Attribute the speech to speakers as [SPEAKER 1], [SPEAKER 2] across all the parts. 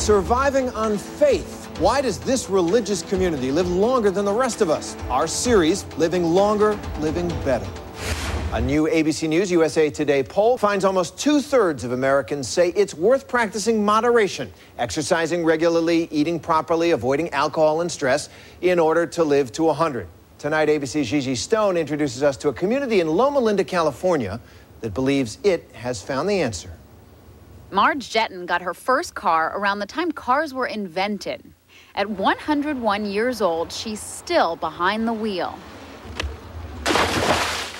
[SPEAKER 1] Surviving on faith. Why does this religious community live longer than the rest of us? Our series, Living Longer, Living Better. A new ABC News USA Today poll finds almost 2/3 of Americans say it's worth practicing moderation, exercising regularly, eating properly, avoiding alcohol and stress in order to live to 100. Tonight, ABC's Gigi Stone introduces us to a community in Loma Linda, California that believes it has found the answer.
[SPEAKER 2] Marge Jetton got her first car around the time cars were invented. At 101 years old, she's still behind the wheel.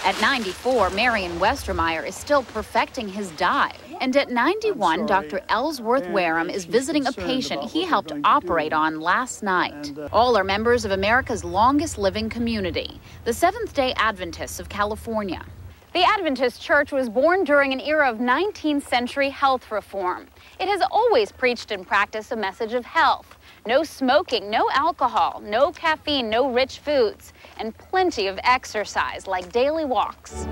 [SPEAKER 2] At 94, Marion Westermeyer is still perfecting his dive. And at 91, Dr. Ellsworth Wareham is visiting a patient he helped operate on last night. All are members of America's longest living community, the Seventh-day Adventists of California. The Adventist Church was born during an era of 19th century health reform. It has always preached and practiced a message of health. No smoking, no alcohol, no caffeine, no rich foods, and plenty of exercise like daily walks.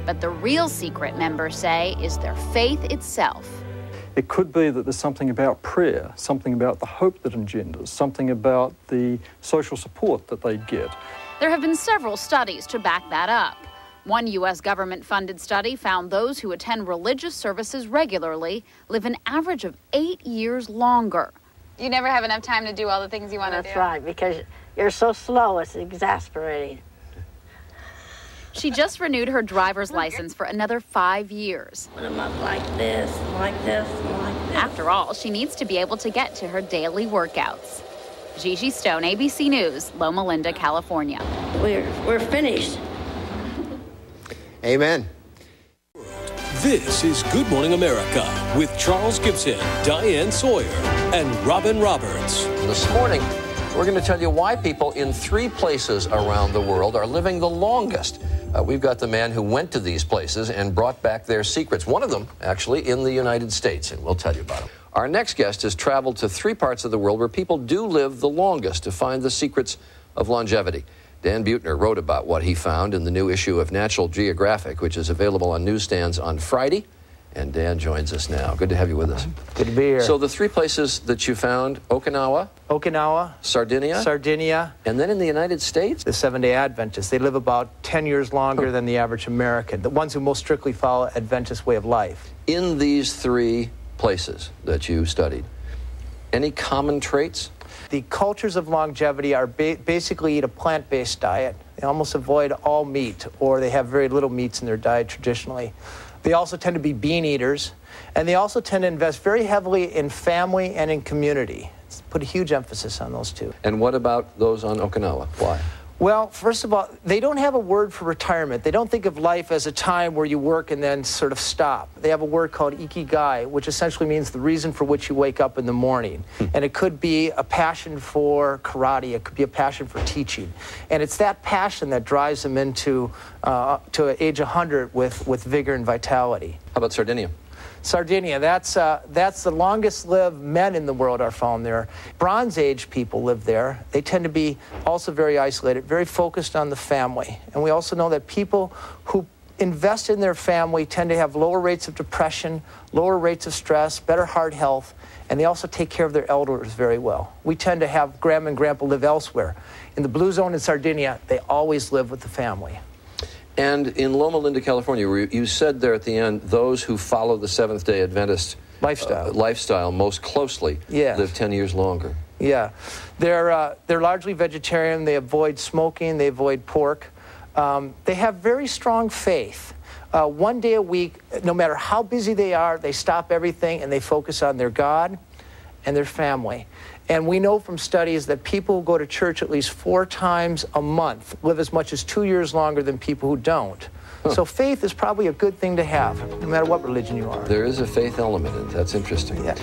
[SPEAKER 2] But the real secret, members say, is their faith itself.
[SPEAKER 3] It could be that there's something about prayer, something about the hope that engenders, something about the social support that they get.
[SPEAKER 2] There have been several studies to back that up. One U.S. government-funded study found those who attend religious services regularly live an average of 8 years longer. You never have enough time to do all the things you want to do.
[SPEAKER 4] That's right, because you're so slow, it's exasperating.
[SPEAKER 2] She just renewed her driver's license for another 5 years.
[SPEAKER 4] Put them up like this, like this, like this.
[SPEAKER 2] After all, she needs to be able to get to her daily workouts. Gigi Stone, ABC News, Loma Linda, California.
[SPEAKER 4] We're finished.
[SPEAKER 1] Amen.
[SPEAKER 5] This is Good Morning America with Charles Gibson, Diane Sawyer, and Robin Roberts.
[SPEAKER 6] This morning, we're going to tell you why people in 3 places around the world are living the longest. We've got the man who went to these places and brought back their secrets. One of them, actually, in the United States, and we'll tell you about him. Our next guest has traveled to 3 parts of the world where people do live the longest to find the secrets of longevity. Dan Buettner wrote about what he found in the new issue of National Geographic, which is available on newsstands on Friday. And Dan joins us now. Good to have you with us.
[SPEAKER 7] Good to be here.
[SPEAKER 6] So the 3 places that you found, Okinawa, Sardinia, and then in the United States?
[SPEAKER 7] The Seventh-day Adventists. They live about 10 years longer than the average American, the ones who most strictly follow Adventist way of life.
[SPEAKER 6] In these 3 places that you studied, any common traits?
[SPEAKER 7] The cultures of longevity are basically eat a plant-based diet. They almost avoid all meat, or they have very little meats in their diet traditionally. They also tend to be bean eaters, and they also tend to invest very heavily in family and in community. Put a huge emphasis on those 2.
[SPEAKER 6] And what about those on Okinawa? Why?
[SPEAKER 7] Well, first of all, they don't have a word for retirement. They don't think of life as a time where you work and then sort of stop. They have a word called ikigai, which essentially means the reason for which you wake up in the morning. And it could be a passion for karate. It could be a passion for teaching. And it's that passion that drives them into to age 100 with vigor and vitality.
[SPEAKER 6] How about Sardinia?
[SPEAKER 7] Sardinia, that's the longest lived men in the world are found there. Bronze Age people live there. They tend to be also very isolated, very focused on the family. And we also know that people who invest in their family tend to have lower rates of depression, lower rates of stress, better heart health, and they also take care of their elders very well. We tend to have grandma and grandpa live elsewhere. In the Blue Zone in Sardinia, they always live with the family.
[SPEAKER 6] And in Loma Linda, California, you said there at the end, those who follow the Seventh-day Adventist lifestyle most closely live 10 years longer.
[SPEAKER 7] Yeah. They're largely vegetarian. They avoid smoking. They avoid pork. They have very strong faith. 1 day a week, no matter how busy they are, they stop everything and they focus on their God and their family. And we know from studies that people who go to church at least 4 times a month live as much as 2 years longer than people who don't. So faith is probably a good thing to have, no matter what religion you are.
[SPEAKER 6] There is a faith element in it. That's interesting.
[SPEAKER 7] Yeah.